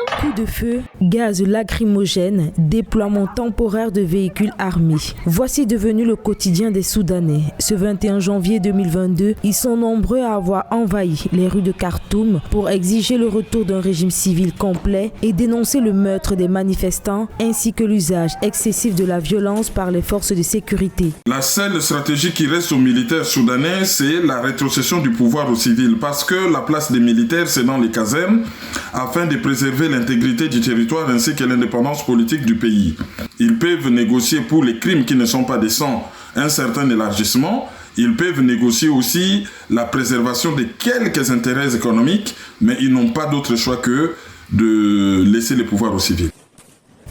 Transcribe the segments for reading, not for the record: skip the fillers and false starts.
Coups de feu, gaz lacrymogène, déploiement temporaire de véhicules armés. Voici devenu le quotidien des Soudanais. Ce 21 janvier 2022, ils sont nombreux à avoir envahi les rues de Khartoum pour exiger le retour d'un régime civil complet et dénoncer le meurtre des manifestants ainsi que l'usage excessif de la violence par les forces de sécurité. La seule stratégie qui reste aux militaires soudanais, c'est la rétrocession du pouvoir aux civils parce que la place des militaires, c'est dans les casernes afin de préserver l'intégrité du territoire ainsi que l'indépendance politique du pays. Ils peuvent négocier pour les crimes qui ne sont pas des sangs un certain élargissement. Ils peuvent négocier aussi la préservation de quelques intérêts économiques, mais ils n'ont pas d'autre choix que de laisser le pouvoir aux civils.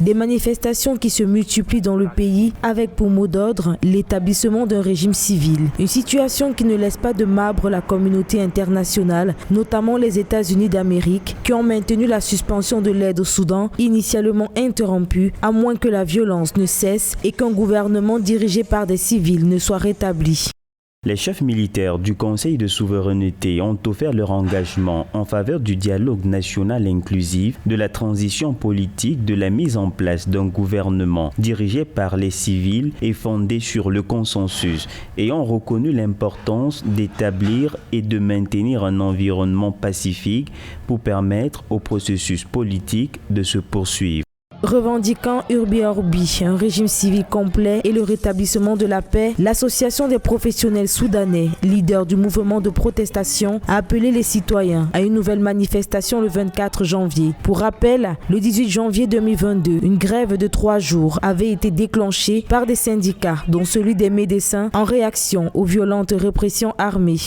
Des manifestations qui se multiplient dans le pays avec pour mot d'ordre l'établissement d'un régime civil. Une situation qui ne laisse pas de marbre la communauté internationale, notamment les États-Unis d'Amérique, qui ont maintenu la suspension de l'aide au Soudan, initialement interrompue, à moins que la violence ne cesse et qu'un gouvernement dirigé par des civils ne soit rétabli. Les chefs militaires du Conseil de souveraineté ont offert leur engagement en faveur du dialogue national inclusif, de la transition politique, de la mise en place d'un gouvernement dirigé par les civils et fondé sur le consensus, et ont reconnu l'importance d'établir et de maintenir un environnement pacifique pour permettre au processus politique de se poursuivre. Revendiquant Urbi Orbi, un régime civil complet et le rétablissement de la paix, l'association des professionnels soudanais, leader du mouvement de protestation, a appelé les citoyens à une nouvelle manifestation le 24 janvier. Pour rappel, le 18 janvier 2022, une grève de 3 jours avait été déclenchée par des syndicats, dont celui des médecins, en réaction aux violentes répressions armées.